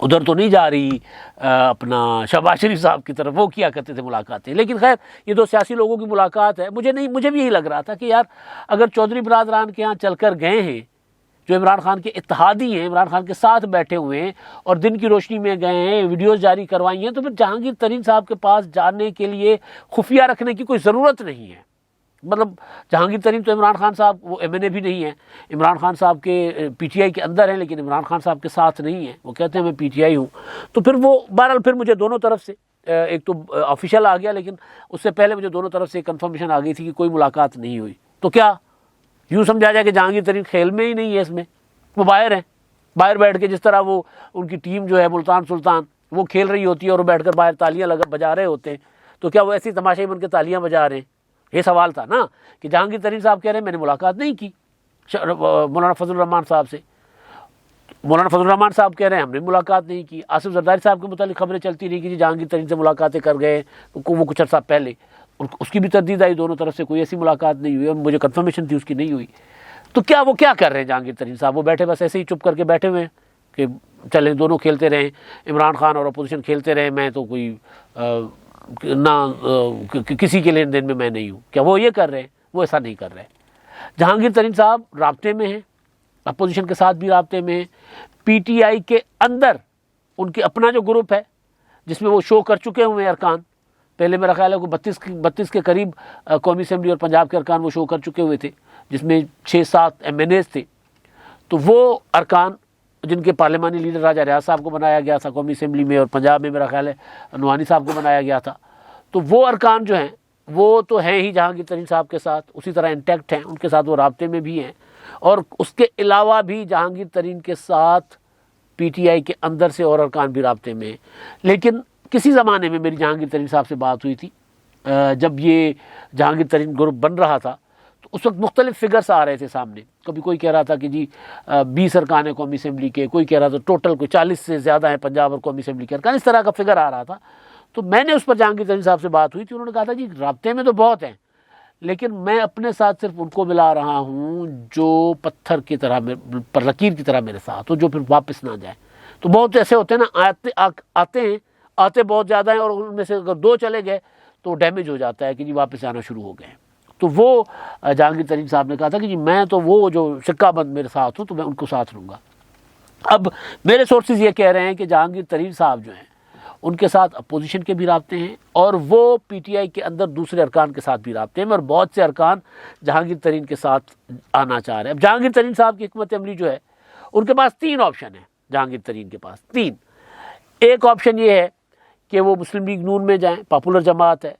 ادھر تو نہیں جا رہی اپنا شہباز شریف صاحب کی طرف، وہ کیا کرتے تھے ملاقاتیں. لیکن خیر یہ دو سیاسی لوگوں کی ملاقات ہے. مجھے بھی یہی لگ رہا تھا کہ یار اگر چودھری برادران کے ہاں چل کر گئے ہیں، جو عمران خان کے اتحادی ہیں، عمران خان کے ساتھ بیٹھے ہوئے ہیں اور دن کی روشنی میں گئے ہیں، ویڈیوز جاری کروائی ہیں، تو پھر جہانگیر ترین صاحب کے پاس جانے کے لیے خفیہ رکھنے کی کوئی ضرورت نہیں ہے. مطلب جہانگیر ترین تو عمران خان صاحب وہ ایم این اے بھی نہیں ہے، عمران خان صاحب کے پی ٹی آئی کے اندر ہیں، لیکن عمران خان صاحب کے ساتھ نہیں ہیں. وہ کہتے ہیں میں پی ٹی آئی ہوں. تو پھر وہ بہرحال پھر مجھے دونوں طرف سے ایک تو آفیشیل آ گیا، لیکن اس سے پہلے مجھے دونوں طرف سے کنفرمیشن آ گئی تھی کہ کوئی ملاقات نہیں ہوئی. تو کیا یوں سمجھا جائے کہ جہانگیر ترین کھیل میں ہی نہیں ہے، اس میں وہ باہر ہیں، باہر بیٹھ کے جس طرح وہ ان کی ٹیم جو ہے ملتان سلطان وہ کھیل رہی ہوتی ہے اور وہ بیٹھ کر باہر تالیاں بجا رہے ہوتے ہیں. تو کیا وہ ایسی تماشائی بن کے تالیاں بجا رہے ہیں؟ یہ سوال تھا نا کہ جہانگیر ترین صاحب کہہ رہے ہیں میں نے ملاقات نہیں کی مولانا فضل الرحمان صاحب سے. مولانا فضل الرحمان صاحب کہہ رہے ہیں ہم نے ملاقات نہیں کی. آصف زرداری صاحب کے متعلق خبریں چلتی رہی کہ جی جہانگیر ترین سے ملاقاتیں کر گئے وہ کچھ عرصہ پہلے، اس کی بھی تردید آئی دونوں طرف سے، کوئی ایسی ملاقات نہیں ہوئی اور مجھے کنفرمیشن تھی اس کی نہیں ہوئی. تو کیا وہ کیا کر رہے ہیں جہانگیر ترین صاحب؟ وہ بیٹھے بس ایسے ہی چپ کر کے بیٹھے ہوئے ہیں کہ چلیں دونوں کھیلتے رہیں، عمران خان اور اپوزیشن کھیلتے رہیں، میں تو کوئی نہ کسی کے لین دین میں نہیں ہوں. کیا وہ یہ کر رہے ہیں؟ وہ ایسا نہیں کر رہے. جہانگیر ترین صاحب رابطے میں ہیں، اپوزیشن کے ساتھ بھی رابطے میں ہیں. پی ٹی آئی کے اندر ان کے اپنا جو گروپ ہے جس میں وہ شو کر چکے ہوئے ہیں ارکان، پہلے میرا خیال ہے کہ 32 کے قریب قومی اسمبلی اور پنجاب کے ارکان وہ شو کر چکے ہوئے تھے، جس میں 6-7 ایم این ایز تھے. تو وہ ارکان جن کے پارلیمانی لیڈر راجہ ریاض صاحب کو بنایا گیا تھا قومی اسمبلی میں، اور پنجاب میں میرا خیال ہے نوانی صاحب کو بنایا گیا تھا، تو وہ ارکان جو ہیں وہ تو ہیں ہی جہانگیر ترین صاحب کے ساتھ اسی طرح انٹیکٹ ہیں، ان کے ساتھ وہ رابطے میں بھی ہیں. اور اس کے علاوہ بھی جہانگیر ترین کے ساتھ پی ٹی آئی کے اندر سے اور ارکان بھی رابطے میں ہیں. لیکن کسی زمانے میں میری جہانگیر ترین صاحب سے بات ہوئی تھی جب یہ جہانگیر ترین گروپ بن رہا تھا، تو اس وقت مختلف فگرز آ رہے تھے سامنے. کبھی کوئی کہہ رہا تھا کہ جی 20 ارکان ہیں قومی اسمبلی کے، کوئی کہہ رہا تھا ٹوٹل کوئی 40 سے زیادہ ہیں پنجاب اور قومی اسمبلی کے ارکان، اس طرح کا فگر آ رہا تھا. تو میں نے اس پر جہانگیر ترین صاحب سے بات ہوئی تھی، انہوں نے کہا تھا جی رابطے میں تو بہت ہیں، لیکن میں اپنے ساتھ صرف ان کو ملا رہا ہوں جو پتھر کی طرح پر لکیر کی طرح میرے ساتھ ہو، جو پھر واپس نہ جائے. تو بہت ایسے ہوتے ہیں نا، آتے بہت زیادہ ہیں اور ان میں سے اگر 2 چلے گئے تو ڈیمیج ہو جاتا ہے کہ جی واپس آنا شروع ہو گئے. تو وہ جہانگیر ترین صاحب نے کہا تھا کہ جی میں تو وہ جو سکہ بند میرے ساتھ ہوں تو میں ان کو ساتھ لوں گا. اب میرے سورسز یہ کہہ رہے ہیں کہ جہانگیر ترین صاحب جو ہیں ان کے ساتھ اپوزیشن کے بھی رابطے ہیں اور وہ پی ٹی آئی کے اندر دوسرے ارکان کے ساتھ بھی رابطے ہیں، اور بہت سے ارکان جہانگیر ترین کے ساتھ آنا چاہ رہے ہیں. اب جہانگیر ترین صاحب کی حکمت عملی جو ہے ان کے پاس 3 آپشن ہیں. جہانگیر ترین کے پاس 3. ایک آپشن یہ ہے کہ وہ مسلم لیگ نون میں جائیں، پاپولر جماعت ہے،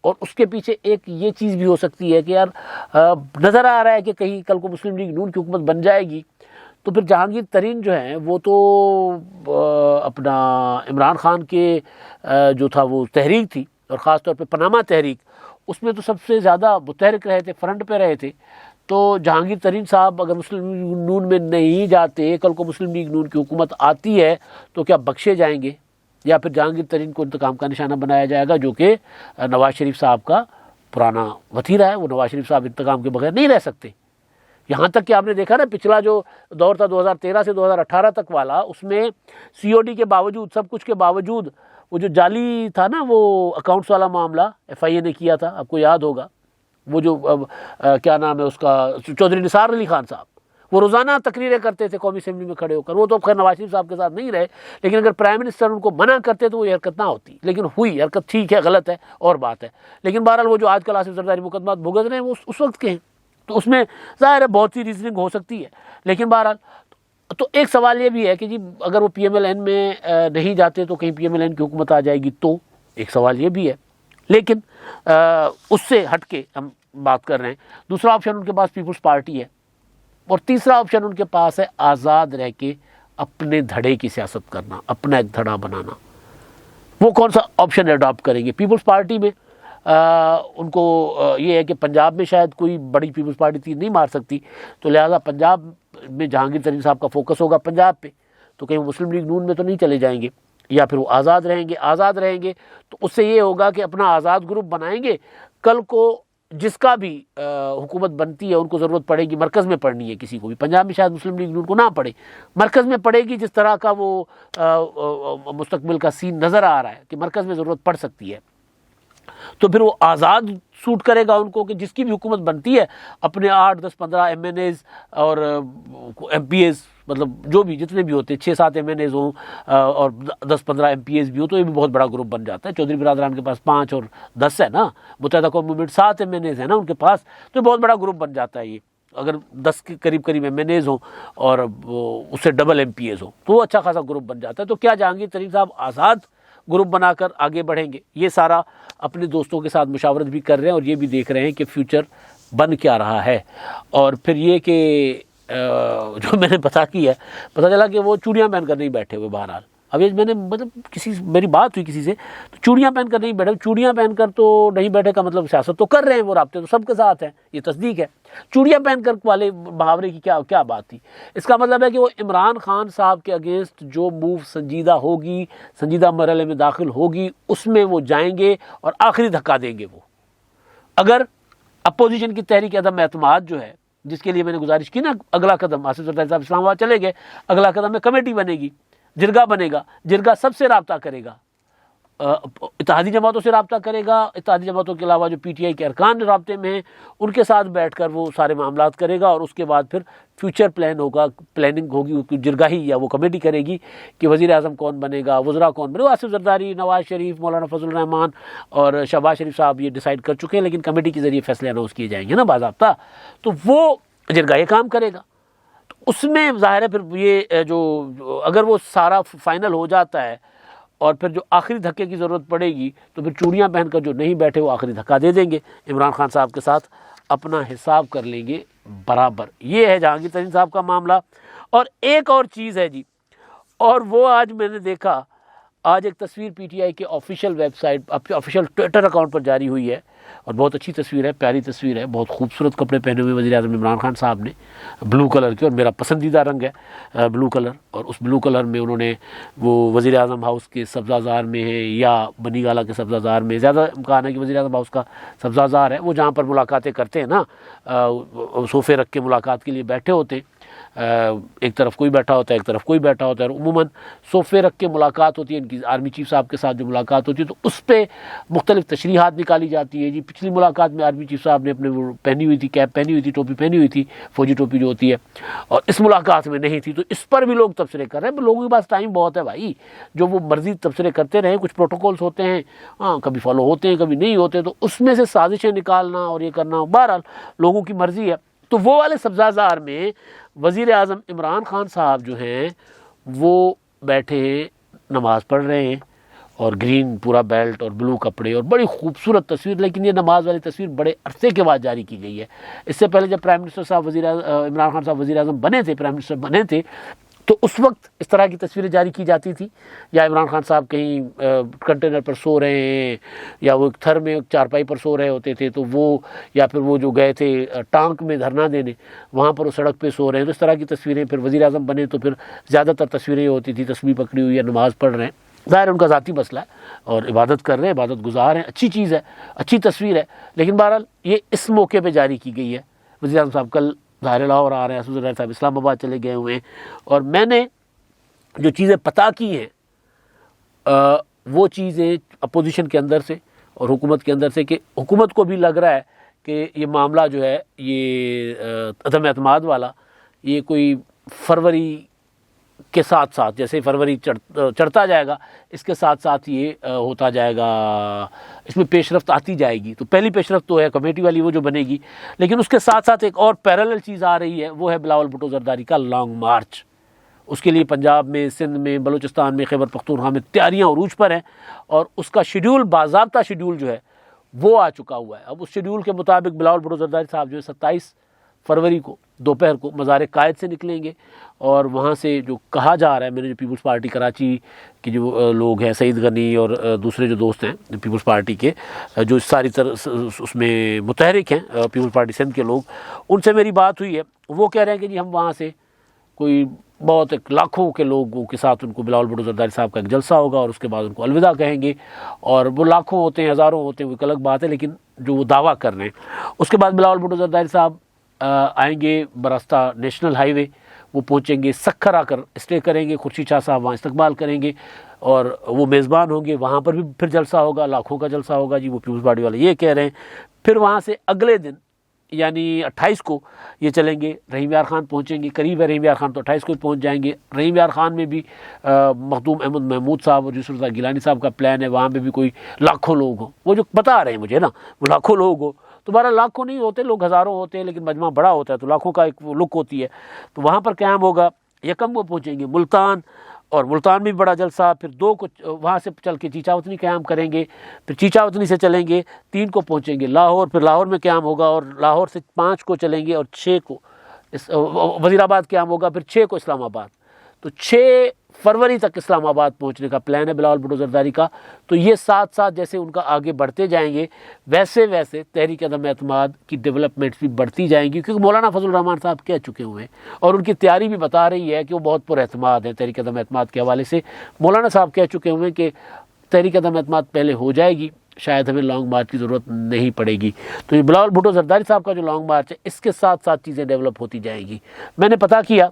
اور اس کے پیچھے ایک یہ چیز بھی ہو سکتی ہے کہ یار نظر آ رہا ہے کہ کہیں کل کو مسلم لیگ نون کی حکومت بن جائے گی تو پھر جہانگیر ترین جو ہیں وہ تو اپنا عمران خان کے جو تھا وہ تحریک تھی، اور خاص طور پہ پاناما تحریک، اس میں تو سب سے زیادہ متحرک رہے تھے، فرنٹ پہ رہے تھے. تو جہانگیر ترین صاحب اگر مسلم لیگ نون میں نہیں جاتے، کل کو مسلم لیگ نون کی حکومت آتی ہے تو کیا بخشے جائیں گے، یا پھر جہانگیر ترین کو انتقام کا نشانہ بنایا جائے گا، جو کہ نواز شریف صاحب کا پرانا وتیرہ ہے. وہ نواز شریف صاحب انتقام کے بغیر نہیں رہ سکتے. یہاں تک کہ آپ نے دیکھا نا پچھلا جو دور تھا 2013 سے 2018 تک والا، اس میں سی او ڈی کے باوجود، سب کچھ کے باوجود، وہ جو جعلی تھا نا وہ اکاؤنٹس والا معاملہ ایف آئی اے نے کیا تھا، آپ کو یاد ہوگا، وہ جو کیا نام ہے اس کا، چودھری نثار علی خان صاحب، وہ روزانہ تقریریں کرتے تھے قومی اسمبلی میں کھڑے ہو کر. وہ تو خیر نواز شریف صاحب کے ساتھ نہیں رہے، لیکن اگر پرائم منسٹر ان کو منع کرتے تو وہ یہ حرکت نہ ہوتی. لیکن ہوئی حرکت، ٹھیک ہے، غلط ہے اور بات ہے. لیکن بہرحال وہ جو آج کل آصف زرداری مقدمات بھگت رہے ہیں وہ اس وقت کے ہیں، تو اس میں ظاہر ہے بہت سی ریزننگ ہو سکتی ہے. لیکن بہرحال تو ایک سوال یہ بھی ہے کہ جی اگر وہ پی ایم ایل این میں نہیں جاتے تو کہیں پی ایم ایل این کی حکومت آ جائے گی، تو ایک سوال یہ بھی ہے. لیکن اس سے ہٹ کے ہم بات کر رہے ہیں. دوسرا آپشن ان کے پاس پیپلز پارٹی ہے، اور تیسرا آپشن ان کے پاس ہے آزاد رہ کے اپنے دھڑے کی سیاست کرنا، اپنا ایک دھڑا بنانا. وہ کون سا آپشن اڈاپٹ کریں گے؟ پیپلز پارٹی میں ان کو یہ ہے کہ پنجاب میں شاید کوئی بڑی پیپلز پارٹی تیر نہیں مار سکتی، تو لہٰذا پنجاب میں جہانگیر ترین صاحب کا فوکس ہوگا پنجاب پہ. تو کہیں مسلم لیگ نون میں تو نہیں چلے جائیں گے، یا پھر وہ آزاد رہیں گے. آزاد رہیں گے تو اس سے یہ ہوگا کہ اپنا آزاد گروپ بنائیں گے. کل کو جس کا بھی حکومت بنتی ہے ان کو ضرورت پڑے گی مرکز میں پڑھنی ہے، کسی کو بھی پنجاب میں شاید مسلم لیگ نون کو نہ پڑے، مرکز میں پڑے گی، جس طرح کا وہ مستقبل کا سین نظر آ رہا ہے کہ مرکز میں ضرورت پڑ سکتی ہے، تو پھر وہ آزاد سوٹ کرے گا ان کو کہ جس کی بھی حکومت بنتی ہے اپنے 8 10 15 ایم این ایز اور ایم پی ایز، مطلب جو بھی جتنے بھی ہوتے ہیں 6 7 ایم این ایز ہوں اور 10 15 ایم پی ایز بھی ہوں، تو یہ بھی بہت بڑا گروپ بن جاتا ہے۔ چودھری برادران کے پاس 5 اور 10 ہے نا، متحدہ قوم موومنٹ 7 ایم این ایز ہے نا ان کے پاس، تو یہ بہت بڑا گروپ بن جاتا ہے۔ یہ اگر 10 کے قریب ایم این ایز ہوں اور اس سے ڈبل ایم پی ایز ہوں تو وہ اچھا خاصا گروپ بن جاتا ہے۔ تو کیا جہانگیر ترین صاحب آزاد گروپ بنا کر آگے بڑھیں گے؟ یہ سارا اپنے دوستوں کے ساتھ مشاورت بھی کر رہے ہیں اور یہ بھی دیکھ رہے ہیں کہ فیوچر بن کیا رہا ہے۔ اور پھر یہ کہ جو میں نے پتہ چلا کہ وہ چوڑیاں پہن کر نہیں بیٹھے ہوئے بہرحال۔ اب یہ میں نے مطلب میری بات ہوئی کسی سے، تو چوڑیاں پہن کر نہیں بیٹھے، چوڑیاں پہن کر تو نہیں بیٹھے کا مطلب سیاست تو کر رہے ہیں، وہ رابطے تو سب کے ساتھ ہیں، یہ تصدیق ہے۔ چوڑیاں پہن کر والے محاورے کی کیا بات تھی؟ اس کا مطلب ہے کہ وہ عمران خان صاحب کے اگینسٹ جو موو سنجیدہ مرحلے میں داخل ہوگی اس میں وہ جائیں گے اور آخری دھکا دیں گے۔ وہ اگر اپوزیشن کی تحریک عدم اعتماد جو ہے، جس کے لیے میں نے گزارش کی نا، اگلا قدم آصف زرداری صاحب اسلام آباد چلے گئے، اگلا قدم میں کمیٹی بنے گی، جرگہ بنے گا، جرگہ سب سے رابطہ کرے گا، اتحادی جماعتوں سے رابطہ کرے گا، اتحادی جماعتوں کے علاوہ جو پی ٹی آئی کے ارکان رابطے میں ہیں ان کے ساتھ بیٹھ کر وہ سارے معاملات کرے گا، اور اس کے بعد پھر فیوچر پلاننگ ہوگی، جرگاہی یا وہ کمیٹی کرے گی کہ وزیر اعظم کون بنے گا، وزراء کون بنے گا۔ آصف زرداری، نواز شریف، مولانا فضل الرحمان اور شہباز شریف صاحب یہ ڈیسائیڈ کر چکے ہیں، لیکن کمیٹی کے ذریعے فیصلے اناؤنس کیے جائیں گے نا باضابطہ، تو وہ جرگہ یہ کام کرے گا۔ تو اس میں ظاہر ہے پھر یہ جو اگر وہ سارا فائنل ہو جاتا ہے اور پھر جو آخری دھکے کی ضرورت پڑے گی تو پھر چوڑیاں پہن کر جو نہیں بیٹھے وہ آخری دھکا دے دیں گے، عمران خان صاحب کے ساتھ اپنا حساب کر لیں گے برابر۔ یہ ہے جہانگیر ترین صاحب کا معاملہ۔ اور ایک اور چیز ہے جی، اور وہ آج میں نے دیکھا، آج ایک تصویر پی ٹی آئی کے official website, official Twitter account پر جاری ہوئی ہے، اور بہت اچھی تصویر ہے، پیاری تصویر ہے، بہت خوبصورت کپڑے پہنے ہوئے وزیر اعظم عمران خان صاحب نے، بلو کلر کے، اور میرا پسندیدہ رنگ ہے بلو کلر، اور اس بلو کلر میں انہوں نے وہ وزیر اعظم ہاؤس کے سبزہ زار میں ہے یا بنی گالہ کے سبزہ زار میں، زیادہ امکان ہے کہ وزیر اعظم ہاؤس کا سبزہ زار ہے، وہ جہاں پر ملاقاتیں کرتے ہیں نا، صوفے رکھ کے ملاقات کے لیے بیٹھے ہوتے ہیں، ایک طرف کوئی بیٹھا ہوتا ہے ایک طرف کوئی بیٹھا ہوتا ہے، اور عموماً صوفے رکھ کے ملاقات ہوتی ہے ان کی، آرمی چیف صاحب کے ساتھ جو ملاقات ہوتی ہے تو اس پہ مختلف تشریحات نکالی جاتی ہے جی۔ پچھلی ملاقات میں آرمی چیف صاحب نے اپنے وہ پہنی ہوئی تھی، کیپ پہنی ہوئی تھی، ٹوپی پہنی ہوئی تھی، فوجی ٹوپی جو ہوتی ہے، اور اس ملاقات میں نہیں تھی، تو اس پر بھی لوگ تبصرے کر رہے ہیں۔ لوگوں کے پاس ٹائم بہت ہے بھائی، جو وہ مرضی تبصرے کرتے رہیں، کچھ پروٹوکولز ہوتے ہیں، ہاں کبھی فالو ہوتے ہیں کبھی نہیں ہوتے، تو اس میں سے سازشیں نکالنا اور یہ کرنا بہرحال لوگوں کی مرضی ہے۔ تو وہ والے سبزہ زار میں وزیر اعظم عمران خان صاحب جو ہیں وہ بیٹھے ہیں، نماز پڑھ رہے ہیں، اور گرین پورا بیلٹ اور بلو کپڑے، اور بڑی خوبصورت تصویر، لیکن یہ نماز والی تصویر بڑے عرصے کے بعد جاری کی گئی ہے۔ اس سے پہلے جب پرائم منسٹر صاحب عمران خان صاحب وزیر اعظم بنے تھے، پرائم منسٹر بنے تھے، تو اس وقت اس طرح کی تصویریں جاری کی جاتی تھی، یا عمران خان صاحب کہیں کنٹینر پر سو رہے ہیں، یا وہ ایک تھر میں چارپائی پر سو رہے ہوتے تھے، تو وہ، یا پھر وہ جو گئے تھے ٹانک میں دھرنا دینے، وہاں پر وہ سڑک پہ سو رہے ہیں، تو اس طرح کی تصویریں۔ پھر وزیر اعظم بنے تو پھر زیادہ تر تصویریں ہوتی تھی تسبیح پکڑی ہوئی ہے، نماز پڑھ رہے ہیں، ظاہر ان کا ذاتی مسئلہ ہے اور عبادت کر رہے ہیں، عبادت گزار ہیں، اچھی چیز ہے، اچھی تصویر ہے، لیکن بہرحال یہ اس موقع پہ جاری کی گئی ہے۔ وزیر اعظم صاحب کل ظاہر لاہور آ رہے ہیں، آصف زرداری صاحب اسلام آباد چلے گئے ہوئے ہیں، اور میں نے جو چیزیں پتہ کی ہیں وہ چیزیں اپوزیشن کے اندر سے اور حکومت کے اندر سے، کہ حکومت کو بھی لگ رہا ہے کہ یہ معاملہ جو ہے یہ عدم اعتماد والا، یہ کوئی فروری کے ساتھ ساتھ، جیسے فروری چڑھتا جائے گا اس کے ساتھ ساتھ یہ ہوتا جائے گا، اس میں پیش رفت آتی جائے گی۔ تو پہلی پیش رفت تو ہے کمیٹی والی، وہ جو بنے گی، لیکن اس کے ساتھ ساتھ ایک اور پیرالل چیز آ رہی ہے، وہ ہے بلاول بھٹو زرداری کا لانگ مارچ۔ اس کے لیے پنجاب میں، سندھ میں، بلوچستان میں، خیبر پختونخوا میں تیاریاں عروج پر ہیں، اور اس کا شیڈول، باضابطہ شیڈول جو ہے وہ آ چکا ہوا ہے۔ اب اس شیڈول کے مطابق بلاول بھٹو زرداری صاحب جو ہے 27 فروری کو دوپہر کو مزار قائد سے نکلیں گے، اور وہاں سے جو کہا جا رہا ہے، میں نے جو پیپلز پارٹی کراچی کے جو لوگ ہیں، سعید غنی اور دوسرے جو دوست ہیں پیپلز پارٹی کے، جو ساری طرح اس میں متحرک ہیں پیپلز پارٹی سندھ کے لوگ، ان سے میری بات ہوئی ہے، وہ کہہ رہے ہیں کہ جی ہم وہاں سے کوئی بہت ایک لاکھوں کے لوگوں کے ساتھ ان کو بلاول بھٹو زرداری صاحب کا ایک جلسہ ہوگا اور اس کے بعد ان کو الوداع کہیں گے. اور وہ لاکھوں ہوتے ہیں، ہزاروں ہوتے ہیں، وہ ایک الگ بات ہے، لیکن جو وہ دعویٰ کر رہے ہیں. اس کے بعد بلاول بھٹو زرداری صاحب آئیں گے براستہ نیشنل ہائی وے، وہ پہنچیں گے سکھر، آ کر اسٹے کریں گے. خورشید شاہ صاحب وہاں استقبال کریں گے اور وہ میزبان ہوں گے. وہاں پر بھی پھر جلسہ ہوگا، لاکھوں کا جلسہ ہوگا جی، وہ پیپلز پارٹی والے یہ کہہ رہے ہیں. پھر وہاں سے اگلے دن یعنی 28 کو یہ چلیں گے، رحیم یار خان پہنچیں گے. قریب ہے رحیم یار خان، تو 28 کو پہنچ جائیں گے. رحیم یار خان میں بھی مخدوم احمد محمود صاحب اور یوسف رضا گیلانی صاحب کا پلان ہے، وہاں پہ بھی کوئی لاکھوں لوگ ہوں. وہ جو بتا رہے ہیں مجھے نا، وہ لاکھوں لوگ ہو، تو 12 لاکھوں نہیں ہوتے، لوگ ہزاروں ہوتے ہیں، لیکن مجمع بڑا ہوتا ہے تو لاکھوں کا ایک لک ہوتی ہے. تو وہاں پر قیام ہوگا. یکم کو پہنچیں گے ملتان، اور ملتان میں بھی بڑا جلسہ. پھر 2 کو وہاں سے چل کے چیچاوتنی قیام کریں گے. پھر چیچاوتنی سے چلیں گے 3 کو پہنچیں گے لاہور. پھر لاہور میں قیام ہوگا، اور لاہور سے 5 کو چلیں گے، اور 6 کو وزیر آباد قیام ہوگا. پھر 6 کو اسلام آباد. تو 6 فروری تک اسلام آباد پہنچنے کا پلان ہے بلاول بھٹو زرداری کا. تو یہ ساتھ ساتھ جیسے ان کا آگے بڑھتے جائیں گے، ویسے ویسے تحریک عدم اعتماد کی ڈیولپمنٹس بھی بڑھتی جائیں گی، کیونکہ مولانا فضل الرحمان صاحب کہہ چکے ہوئے ہیں اور ان کی تیاری بھی بتا رہی ہے کہ وہ بہت پر اعتماد ہیں تحریک عدم اعتماد کے حوالے سے. مولانا صاحب کہہ چکے ہوئے ہیں کہ تحریک عدم اعتماد پہلے ہو جائے گی، شاید ہمیں لانگ مارچ کی ضرورت نہیں پڑے گی. تو یہ بلاول بھٹو زرداری صاحب کا جو لانگ مارچ ہے، اس کے ساتھ ساتھ چیزیں ڈیولپ ہوتی جائیں گی. میں نے پتہ کیا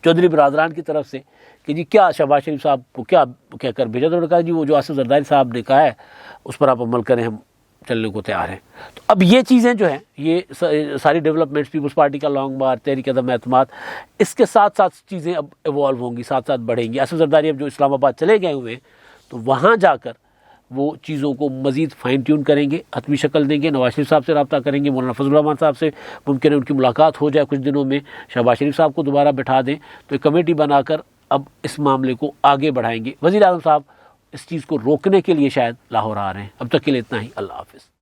چودھری برادران کی طرف سے کہ جی کیا شہباز شریف صاحب کو کیا کہہ کر بھیجا. تو انہوں نے کہا جی وہ جو آصف زرداری صاحب نے کہا ہے اس پر آپ عمل کریں، ہم چلنے کو تیار ہیں. تو اب یہ چیزیں جو ہیں، یہ ساری ڈیولپمنٹس، پیپلز پارٹی کا لانگ مارچ، تحریک عدم اعتماد، اس کے ساتھ ساتھ چیزیں اب ایوالو ہوں گی، ساتھ ساتھ بڑھیں گی. آصف زرداری اب جو اسلام آباد چلے گئے ہوئے ہیں، تو وہاں جا کر وہ چیزوں کو مزید فائن ٹیون کریں گے، حتمی شکل دیں گے. نواز شریف صاحب سے رابطہ کریں گے، مولانا فضل الرحمان صاحب سے ممکن ہے ان کی ملاقات ہو جائے کچھ دنوں میں. شہباز شریف صاحب کو دوبارہ بٹھا دیں تو ایک کمیٹی بنا کر اب اس معاملے کو آگے بڑھائیں گے. وزیر اعظم صاحب اس چیز کو روکنے کے لیے شاید لاہور آ رہے ہیں. اب تک کے لیے اتنا ہی. اللہ حافظ.